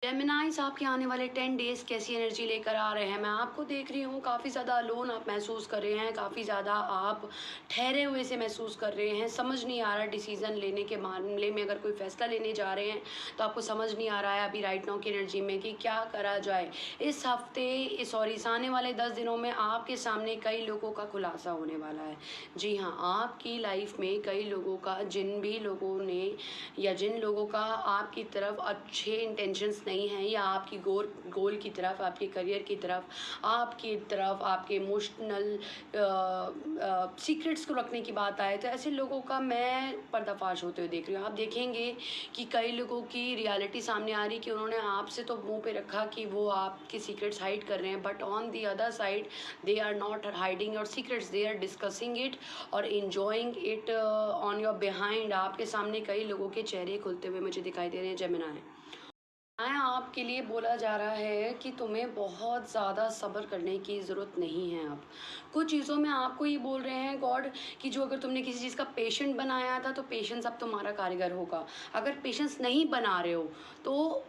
जेमिनाइज आपके आने वाले 10 डेज़ कैसी एनर्जी लेकर आ रहे हैं। मैं आपको देख रही हूँ, काफ़ी ज़्यादा अलोन आप महसूस कर रहे हैं, काफ़ी ज़्यादा आप ठहरे हुए से महसूस कर रहे हैं। समझ नहीं आ रहा डिसीज़न लेने के मामले में, अगर कोई फ़ैसला लेने जा रहे हैं तो आपको समझ नहीं आ रहा है अभी राइट नाउ की एनर्जी में कि क्या करा जाए। इस हफ़्ते सॉरी इस आने वाले 10 दिनों में आपके सामने कई लोगों का खुलासा होने वाला है। जी हाँ, आपकी लाइफ में कई लोगों का, जिन भी लोगों ने या जिन लोगों का आपकी तरफ अच्छे इंटेंशंस नहीं हैं, या आपकी गोल की तरफ, आपके करियर की तरफ, आपके इमोशनल सीक्रेट्स को रखने की बात आए, तो ऐसे लोगों का मैं पर्दाफाश होते हुए देख रही हूँ। आप देखेंगे कि कई लोगों की रियलिटी सामने आ रही कि उन्होंने आपसे तो मुंह पे रखा कि वो आपके सीक्रेट्स हाइड कर रहे हैं, but on the other side they are not hiding your secrets, they are discussing it और enjoying it on your behind. आपके सामने कई लोगों के चेहरे खुलते हुए मुझे दिखाई दे रहे हैं जेमिनी। आपके लिए बोला जा रहा है कि तुम्हें बहुत ज़्यादा सब्र करने की ज़रूरत नहीं है। अब कुछ चीज़ों में आपको ये बोल रहे हैं गॉड कि जो अगर तुमने किसी चीज़ का पेशेंट बनाया था तो पेशेंस अब तुम्हारा कारीगर होगा। अगर पेशेंस नहीं बना रहे हो तो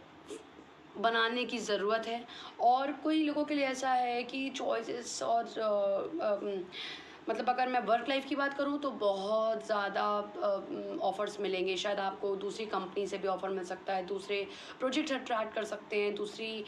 बनाने की ज़रूरत है। और कोई लोगों के लिए ऐसा है कि चॉइसेस और मतलब अगर मैं वर्क लाइफ की बात करूँ तो बहुत ज़्यादा ऑफ़र्स मिलेंगे। शायद आपको दूसरी कंपनी से भी ऑफ़र मिल सकता है, दूसरे प्रोजेक्ट्स अट्रैक्ट कर सकते हैं, दूसरी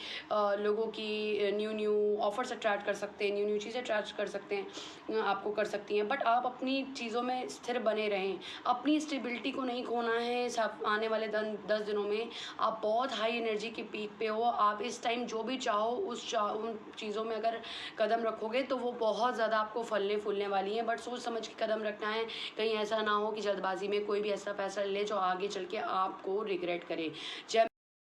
लोगों की न्यू ऑफ़र्स अट्रैक्ट कर सकते हैं, न्यू चीज़ें अट्रैक्ट कर सकते हैं, आपको कर सकती हैं। बट आप अपनी चीज़ों में स्थिर बने रहें, अपनी स्टेबिलिटी को नहीं खोना है। आने वाले 10 दिनों में आप बहुत हाई एनर्जी की पीक पे हो। आप इस टाइम जो भी चाहो उन चीज़ों में अगर कदम रखोगे तो वो बहुत ज़्यादा आपको फलने फूलने वाली हैं। बट सोच समझ के कदम रखना है, कहीं ऐसा ना हो कि जल्दबाजी में कोई भी ऐसा फैसला ले जो आगे चल के आपको रिग्रेट करे।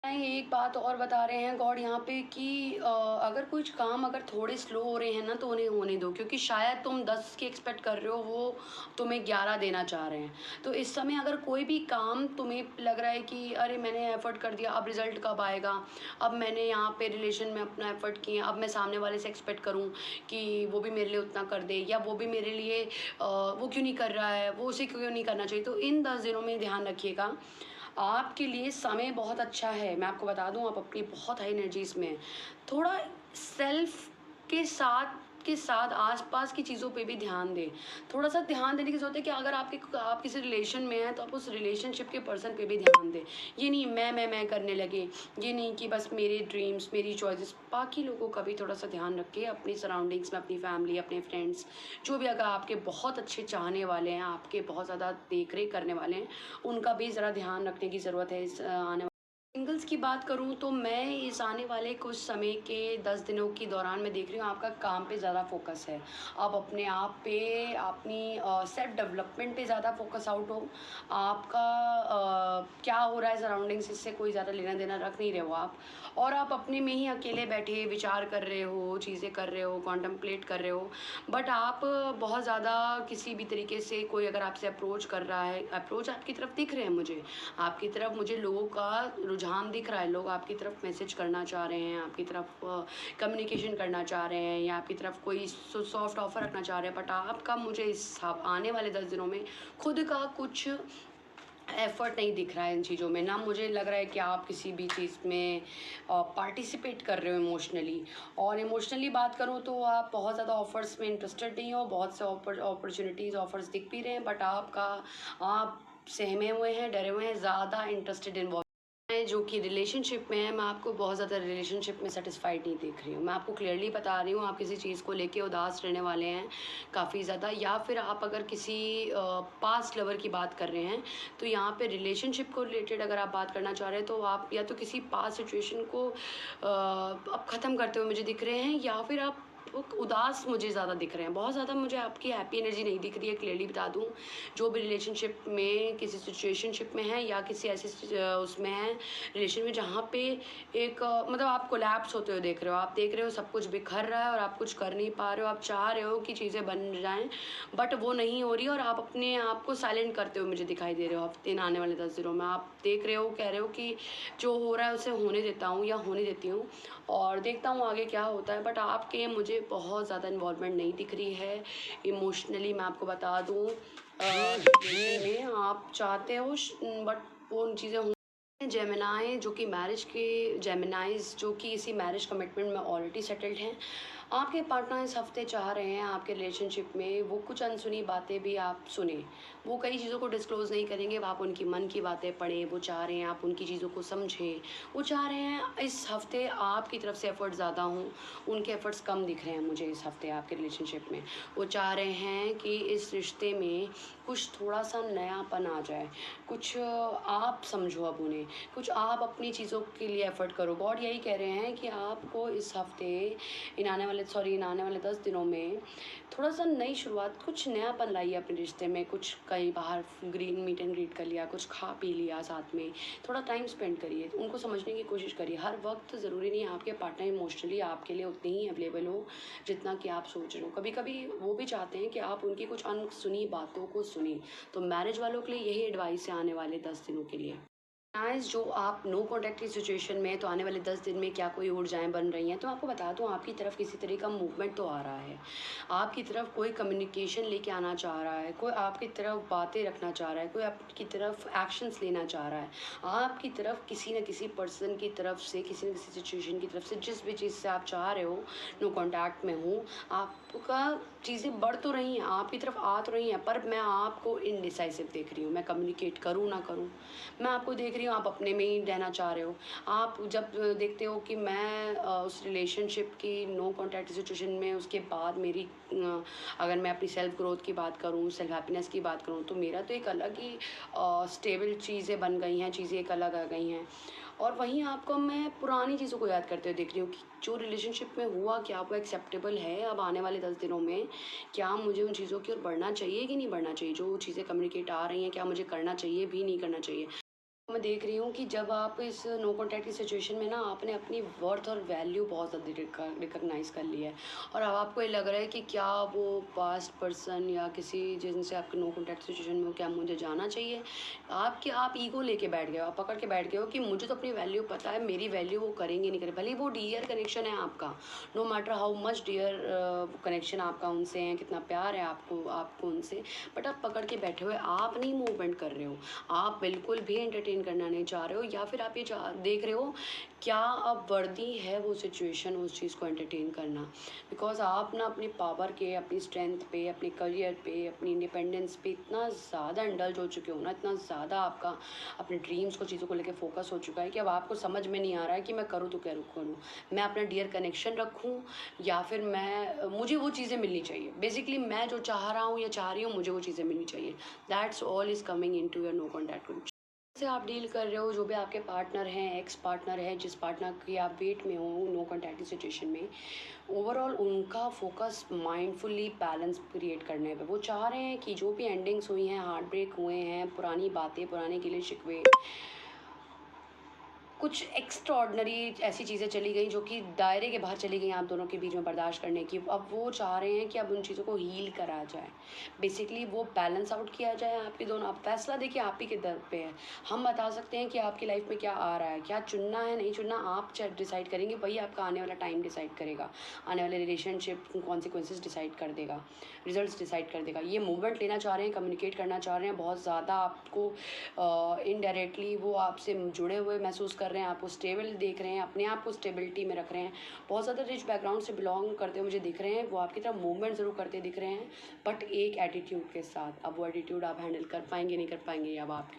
नहीं, एक बात और बता रहे हैं गॉड यहाँ पे कि अगर कुछ काम अगर थोड़े स्लो हो रहे हैं ना तो उन्हें होने दो, क्योंकि शायद तुम 10 की एक्सपेक्ट कर रहे हो, वो तुम्हें 11 देना चाह रहे हैं। तो इस समय अगर कोई भी काम तुम्हें लग रहा है कि अरे मैंने एफर्ट कर दिया, अब रिजल्ट कब आएगा, अब मैंने यहाँ पे रिलेशन में अपना एफर्ट किए, अब मैं सामने वाले से एक्सपेक्ट करूँ कि वो भी मेरे लिए उतना कर दे, या वो भी मेरे लिए वो क्यों नहीं कर रहा है, वो उसे क्यों नहीं करना चाहिए। तो इन 10 दिनों में ध्यान रखिएगा, आपके लिए समय बहुत अच्छा है। मैं आपको बता दूं, आप अपनी बहुत हाई एनर्जीज में हैं। थोड़ा सेल्फ के साथ आसपास की चीज़ों पे भी ध्यान दें। थोड़ा सा ध्यान देने की ज़रूरत है कि अगर आप किसी रिलेशन में हैं तो आप उस रिलेशनशिप के पर्सन पे भी ध्यान दें। ये नहीं मैं करने लगे, ये नहीं कि बस मेरे ड्रीम्स, मेरी चॉइसेस, बाकी लोगों का भी थोड़ा सा ध्यान रखें अपनी सराउंडिंग्स में, अपनी फैमिली, अपने फ्रेंड्स, जो भी अगर आपके बहुत अच्छे चाहने वाले हैं, आपके बहुत ज़्यादा देख रेख करने वाले हैं, उनका भी ज़रा ध्यान रखने की ज़रूरत है। इस आने सिंगल्स की बात करूं तो मैं इस आने वाले कुछ समय के 10 दिनों के दौरान मैं देख रही हूँ आपका काम पे ज़्यादा फोकस है। आप अपने आप पे, अपनी सेल्फ डेवलपमेंट पे ज़्यादा फोकस आउट हो। आपका क्या हो रहा है सराउंडिंग्स, इससे कोई ज़्यादा लेना देना रख नहीं रहे हो आप, और आप अपने में ही अकेले बैठे विचार कर रहे हो, चीज़ें कर रहे हो, कॉन्टम्पलेट कर रहे हो। बट आप बहुत ज़्यादा किसी भी तरीके से, कोई अगर आपसे अप्रोच कर रहा है, अप्रोच आपकी तरफ दिख रहे हैं मुझे, आपकी तरफ मुझे लोगों का रुझान दिख रहा है, लोग आपकी तरफ मैसेज करना चाह रहे हैं, आपकी तरफ कम्युनिकेशन करना चाह रहे हैं, या आपकी तरफ कोई सॉफ्ट ऑफर रखना चाह रहे हैं। बट आपका मुझे इस आने वाले 10 दिनों में खुद का कुछ एफर्ट नहीं दिख रहा है इन चीज़ों में। ना मुझे लग रहा है कि आप किसी भी चीज़ में पार्टिसिपेट कर रहे हो इमोशनली। और इमोशनली बात करूँ तो आप बहुत ज़्यादा ऑफर्स में इंटरेस्टेड नहीं हो। बहुत से अपॉर्चुनिटीज़ ऑफर्स दिख भी रहे हैं, बट आप सहमे हुए हैं, डरे हुए हैं, ज़्यादा इंटरेस्टेड इन्वॉल्व जो कि रिलेशनशिप में है। मैं आपको बहुत ज़्यादा रिलेशनशिप में सेटिस्फाइड नहीं देख रही हूँ। मैं आपको क्लियरली बता रही हूँ, आप किसी चीज़ को लेके उदास रहने वाले हैं काफ़ी ज़्यादा। या फिर आप अगर किसी पास्ट लवर की बात कर रहे हैं तो यहाँ पे रिलेशनशिप को रिलेटेड अगर आप बात करना चाह रहे हैं तो आप या तो किसी पास्ट सिचुएशन को अब ख़त्म करते हुए मुझे दिख रहे हैं, या फिर आप उदास मुझे ज़्यादा दिख रहे हैं। बहुत ज़्यादा मुझे आपकी हैप्पी एनर्जी नहीं दिख रही है। क्लियरली बता दूँ, जो भी रिलेशनशिप में, किसी सिचुएशनशिप में है, या किसी ऐसे उसमें है रिलेशन में जहाँ पे एक मतलब आप कोलैप्स होते हुए देख रहे हो। आप देख रहे हो सब कुछ बिखर रहा है और आप कुछ कर नहीं पा रहे हो। आप चाह रहे हो कि चीज़ें बन जाएं, बट वो नहीं हो रही, और आप अपने आप को साइलेंट करते हुए मुझे दिखाई दे रहे हो। हफ्ते इन आने वाले 10 दिनों में आप देख रहे हो, कह रहे हो कि जो हो रहा है उसे होने देता हूँ या होने देती हूँ, और देखता हूँ आगे क्या होता है। बट आपके मुझे बहुत ज़्यादा इन्वॉल्वमेंट नहीं दिख रही है इमोशनली। मैं आपको बता दूँ, में आप चाहते हो बट वो चीज़ें जेमिनाई जो कि मैरिज के जेमिनाइज जो कि इसी मैरिज कमिटमेंट में ऑलरेडी सेटल्ड हैं, आपके पार्टनर इस हफ्ते चाह रहे हैं आपके रिलेशनशिप में वो कुछ अनसुनी बातें भी आप सुने। वो कई चीज़ों को डिस्क्लोज़ नहीं करेंगे, आप उनकी मन की बातें पढ़ें, वो चाह रहे हैं आप उनकी चीज़ों को समझें। वो चाह रहे हैं इस हफ्ते आपकी तरफ से एफ़र्ट ज़्यादा हों, उनके एफ़र्ट्स कम दिख रहे हैं मुझे इस हफ्ते आपके रिलेशनशिप में। वो चाह रहे हैं कि इस रिश्ते में कुछ थोड़ा-सा नयापन आ जाए, कुछ आप समझो अब उन्हें, कुछ आप अपनी चीज़ों के लिए एफ़र्ट करो। गॉड यही कह रहे हैं कि आपको इस हफ्ते इन आने वाले 10 दिनों में थोड़ा-सा नई शुरुआत, कुछ नयापन लाइए अपने रिश्ते में। कुछ कहीं बाहर ग्रीन मीट एंड ग्रीट कर लिया, कुछ खा पी लिया साथ में, थोड़ा टाइम स्पेंड करिए, उनको समझने की कोशिश करिए। हर वक्त ज़रूरी नहीं है आपके पार्टनर इमोशनली आपके लिए उतने ही अवेलेबल हो जितना कि आप सोच रहे हो। कभी-कभी वो भी चाहते हैं कि आप उनकी कुछ अनसुनी बातों को सुनें। तो मैरिज वालों के लिए यही एडवाइस है आने वाले 10 दिनों के लिए। गाइस, जो आप नो कॉन्टैक्ट की सिचुएशन में हैं, तो आने वाले 10 दिन में क्या कोई ऊर्जाएँ बन रही हैं, तो आपको बता दूँ आपकी तरफ किसी तरह का मूवमेंट तो आ रहा है। आपकी तरफ कोई कम्युनिकेशन लेके आना चाह रहा है, कोई आपकी तरफ बातें रखना चाह रहा है, कोई आपकी तरफ एक्शंस लेना चाह रहा है। आपकी तरफ किसी न किसी पर्सन की तरफ से, किसी न किसी सिचुएशन की तरफ से, जिस भी चीज़ से आप चाह रहे हो नो कॉन्टैक्ट में हो, आपका चीज़ें बढ़ तो रही हैं, आपकी तरफ आ तो रही हैं, पर मैं आपको इनडिसाइसिव देख रही हूँ। मैं कम्युनिकेट करूँ ना करूँ, मैं आपको देख रही हूँ आप अपने में ही रहना चाह रहे हो। आप जब देखते हो कि मैं उस रिलेशनशिप की नो कॉन्टैक्ट सिचुएशन में उसके बाद मेरी अगर मैं अपनी सेल्फ ग्रोथ की बात करूँ, सेल्फ हैप्पीनेस की बात करूँ, तो मेरा तो एक अलग ही स्टेबल चीज़ें बन गई हैं, चीज़ें एक अलग आ गई हैं। और वहीं आपको मैं पुरानी चीज़ों को याद करते हुए देख रही हूँ कि जो रिलेशनशिप में हुआ क्या वो एक्सेप्टेबल है अब आने वाले 10 दिनों में। क्या मुझे उन चीज़ों की ओर बढ़ना चाहिए कि नहीं बढ़ना चाहिए? जो चीज़ें कम्युनिकेट आ रही हैं, क्या मुझे करना चाहिए भी, नहीं करना चाहिए? मैं देख रही हूँ कि जब आप इस नो कॉन्टैक्ट की सिचुएशन में ना आपने अपनी वर्थ और वैल्यू बहुत ज़्यादा रिकॉग्नाइज़ कर लिया है। और अब आपको ये लग रहा है कि क्या वो पास्ट पर्सन या किसी जिनसे आपके नो कॉन्टैक्ट सिचुएशन में हो, क्या मुझे जाना चाहिए? आप ईगो लेके बैठ गए हो, आप पकड़ के बैठ गए हो कि मुझे तो अपनी वैल्यू पता है, मेरी वैल्यू वो करेंगे नहीं करें। भले ही वो डियर कनेक्शन है आपका, no matter how much dear connection आपका उनसे है, कितना प्यार है आपको आपको उनसे, बट आप पकड़ के बैठे हुए, आप नहीं मूवमेंट कर रहे हो। आप बिल्कुल भी एंटरटेन करना नहीं चाह रहे हो, या फिर आप ये देख रहे हो क्या अब वर्दी है वो सिचुएशन उस चीज़ को एंटरटेन करना। बिकॉज आप ना अपनी पावर के, अपनी स्ट्रेंथ पे, अपने करियर पे, अपनी इंडिपेंडेंस पे इतना ज़्यादा इंडल्ज हो चुके हो ना, इतना ज़्यादा आपका अपने ड्रीम्स को, चीज़ों को लेकर फोकस हो चुका है कि अब आपको समझ में नहीं आ रहा है कि मैं करूँ तो क्या करूँ। मैं अपना डियर कनेक्शन रखूँ या फिर मुझे वो चीज़ें मिलनी चाहिए। बेसिकली मैं जो चाह रहा हूँ या चाह रही हूँ, मुझे वो चीज़ें मिलनी चाहिए। That's all is coming in to your no contact से आप डील कर रहे हो। जो भी आपके पार्टनर हैं, एक्स पार्टनर है, जिस पार्टनर की आप वेट में हो नो कॉन्टैक्ट की सिचुएशन में, ओवरऑल उनका फोकस माइंडफुली बैलेंस क्रिएट करने पे। वो चाह रहे हैं कि जो भी एंडिंग्स हुई हैं, हार्ट ब्रेक हुए हैं, पुरानी बातें, पुराने गिले शिकवे, कुछ एक्स्ट्राऑर्डिनरी ऐसी चीज़ें चली गई जो कि दायरे के बाहर चली गई आप दोनों के बीच में बर्दाश्त करने की। अब वो चाह रहे हैं कि अब उन चीज़ों को हील करा जाए, बेसिकली वो बैलेंस आउट किया जाए आपके दोनों। अब फैसला देखिए आप ही के दर पे है। हम बता सकते हैं कि आपकी लाइफ में क्या आ रहा है, क्या चुनना है, नहीं चुनना आप डिसाइड करेंगे, वही आपका आने वाला टाइम डिसाइड करेगा, आने वाले रिलेशनशिप कॉन्सिक्वेंसेज डिसाइड कर देगा, रिजल्ट्स डिसाइड कर देगा। ये मूवमेंट लेना चाह रहे हैं, कम्युनिकेट करना चाह रहे हैं, बहुत ज़्यादा आपको इनडायरेक्टली वो आपसे जुड़े हुए महसूस कर रहे हैं, आपको स्टेबल देख रहे हैं, अपने आप को स्टेबिलिटी में रख रहे हैं, बहुत ज़्यादा रिच बैकग्राउंड से बिलोंग करते हुए मुझे दिख रहे हैं। वो आपकी तरफ मूवमेंट ज़रूर करते दिख रहे हैं, बट एक एटीट्यूड के साथ। अब वो एटीट्यूड आप हैंडल कर पाएंगे नहीं कर पाएंगे, अब आप